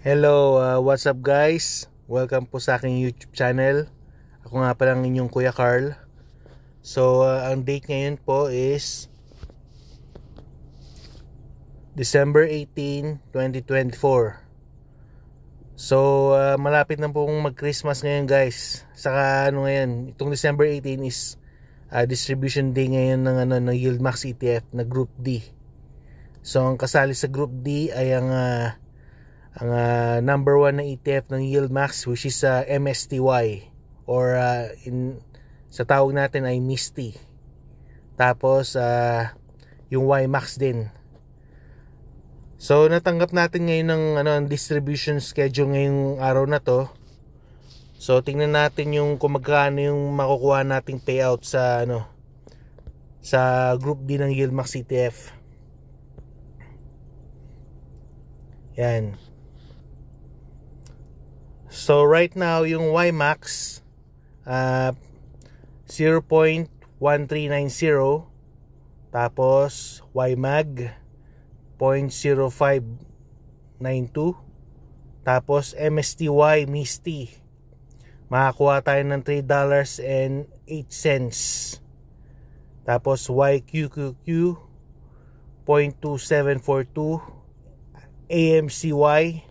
Hello, what's up guys? Welcome po sa aking YouTube channel. Ako nga pala ang inyong Kuya Carl. So, ang date ngayon po is December 18, 2024. So, malapit na pong mag-Christmas ngayon guys. Saka ngayon, itong December 18 is distribution day ngayon ng Yieldmax ETF na Group D. So, ang kasali sa Group D ay ang number 1 na ETF ng Yieldmax, which is MSTY, or sa tawag natin ay MISTY. Tapos yung YMAX din. So natanggap natin ngayon ng distribution schedule ngayong araw na to. So tingnan natin yung kung magkano yung makukuha nating payout sa Group D ng Yieldmax ETF. Yan. So right now yung YMAX 0.1390, tapos YMAG 0.0592, tapos MSTY MISTY makakuha tayo ng $3.08, tapos YQQQ 0.2742, AMCY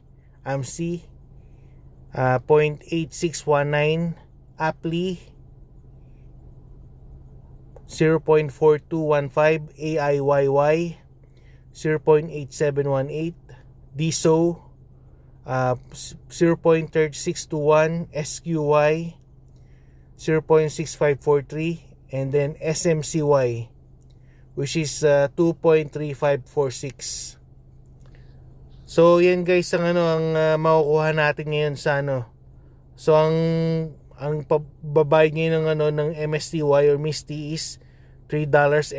0.8619, APLI 0.4215, AIYY 0.8718, DSO 0.3621, SQY 0.6543, and then SMCY, which is 2.3546. So yan guys ang makukuha natin ngayon sa So ang pababayad ngayon ng MSTY or MISTY is $3.08.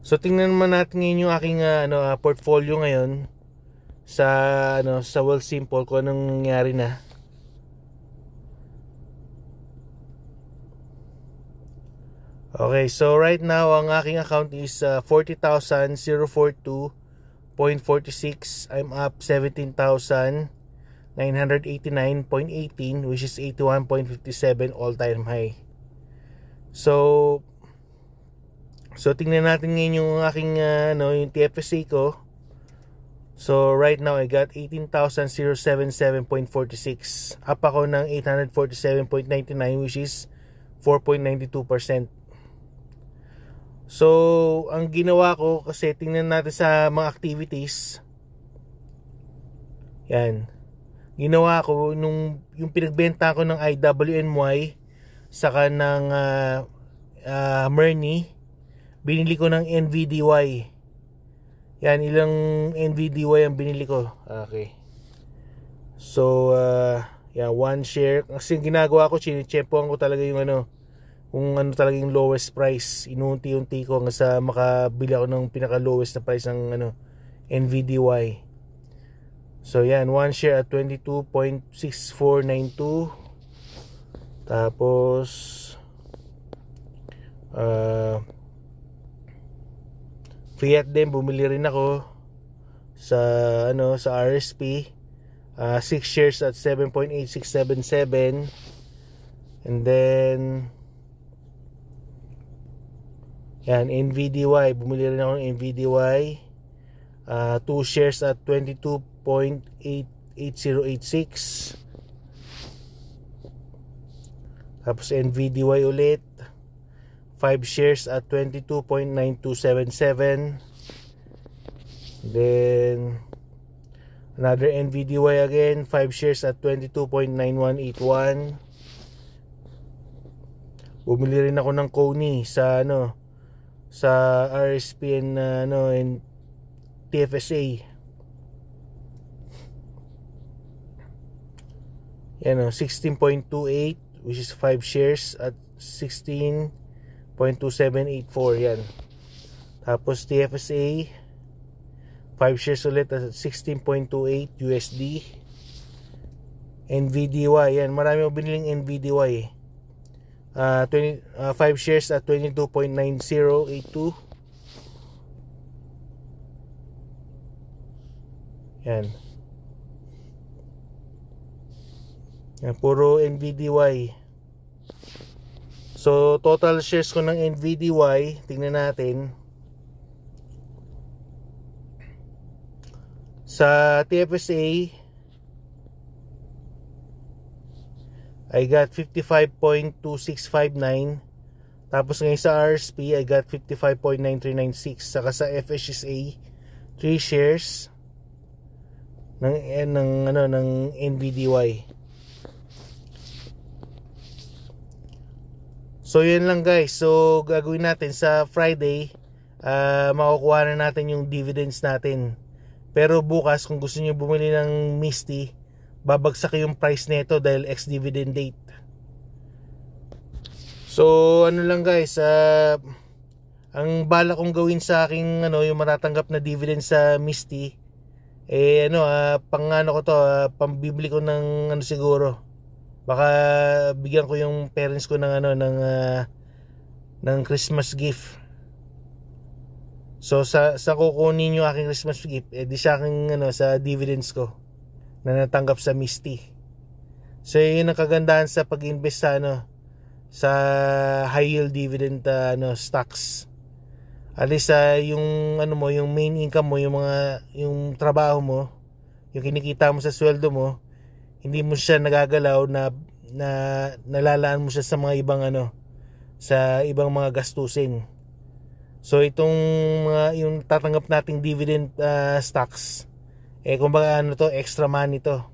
So tingnan naman natin ngayon yung aking portfolio ngayon sa Wealthsimple, kung anong nangyari na. Okay, so right now ang aking account is 40,042.46. I'm up 17,989.18, which is 81.57 all-time high. So tingnan natin ngayon yung aking yung TFSA ko. So right now I got 18,077.46. Up ako ng 847.99, which is 4.92%. So ang ginawa ko, kasi tingnan natin sa mga activities. Yan. Ginawa ko yung pinagbenta ko ng IWNY saka ng Merni, binili ko ng NVDY. Yan, ilang NVDY ang binili ko. Okay. So yeah, one share. Kasi ginagawa ko, chine-checkuan ko talaga yung kung talaga yung lowest price. Inunti-unti ko hanggang sa makabili ako ng pinaka lowest na price ng NVDY. So yan, one share at 22.6492. Tapos Fiat din, bumili rin ako sa sa RSP, 6 shares at 7.8677. And then yan, NVDY, bumili rin ako ng NVDY, 2 shares at 22.8086. Tapos NVDY ulit, 5 shares at 22.9277. Then another NVDY again, 5 shares at 22.9181. Bumili rin ako ng Kony sa sa RSP and TFSA. Yan 16.28, which is 5 shares at 16.2784. yan. Tapos TFSA, 5 shares ulit at 16.28 USD. NVDY, yan, marami akong biniling NVDY. 5 shares at 22.9082. Yan. Yan, puro NVDY. So total shares ko ng NVDY, tingnan natin. Sa TFSA I got 55.2659. Tapos ngayon sa RSP I got 55.9396. Saka sa FHSA 3 shares ng NVDY. So yun lang guys. So gagawin natin sa Friday, makukuha na natin yung dividends natin. Pero bukas kung gusto niyo bumili ng Misty, babagsak yung price nito dahil ex-dividend date. So ano lang guys, ang bala kong gawin sa aking yung matatanggap na dividend sa Misty, pambibili ko ng siguro. Baka bigyan ko yung parents ko ng Christmas gift. So sa kukunin yung aking Christmas gift, di sa aking sa dividends ko na natanggap sa Misty. So yun ang kagandahan sa pag-invest sa high yield dividend stocks. At least yung yung main income mo, yung trabaho mo, yung kinikita mo sa sweldo mo, hindi mo siya nagagalaw na nalalaan mo siya sa mga ibang sa ibang mga gastusin. So itong yung tatanggap nating dividend stocks, kumbaga extra money to.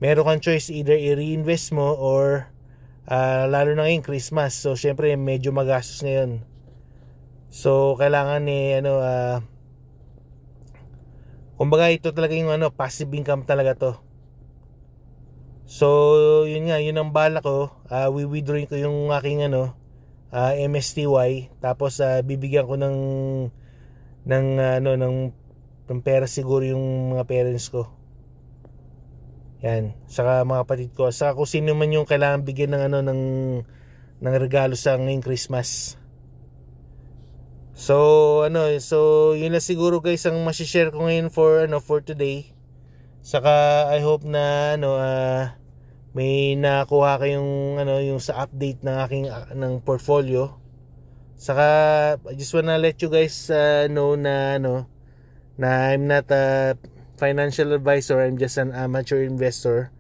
Meron kang choice, either i-reinvest mo or lalo na ngayong Christmas. So syempre medyo magastos ngayon. So kailangan kumbaga ito talaga yung passive income talaga to. So yun ang bala ko. Withdrawing ko yung aking MSTY, tapos bibigyan ko ng pera siguro yung mga parents ko. Yan, saka mga kapatid ko, saka kung sino man yung kailangan bigyan ng regalo sa ngayong Christmas. So so yun lang siguro guys ang ma-share ko ngayon for today. Saka I hope na may nakuha kayong yung sa update ng aking ng portfolio. Saka I just wanna let you guys know na I'm not a financial advisor, I'm just an amateur investor.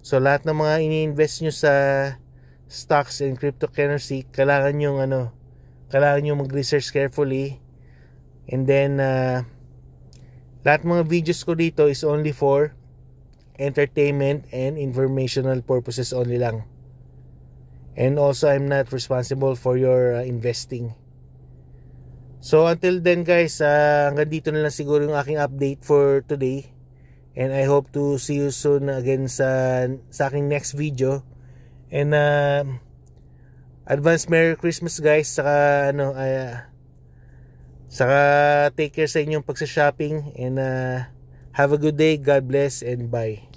So lahat ng mga ini-invest nyo sa stocks and cryptocurrency, kailangan nyo mag-research carefully. And then lahat mga videos ko dito is only for entertainment and informational purposes only lang. And also I'm not responsible for your investing. So until then guys, hanggang dito na lang siguro yung aking update for today. And I hope to see you soon again sa aking next video. And advance Merry Christmas guys. Saka saka take care sa inyong pagsa-shopping. And have a good day. God bless and bye.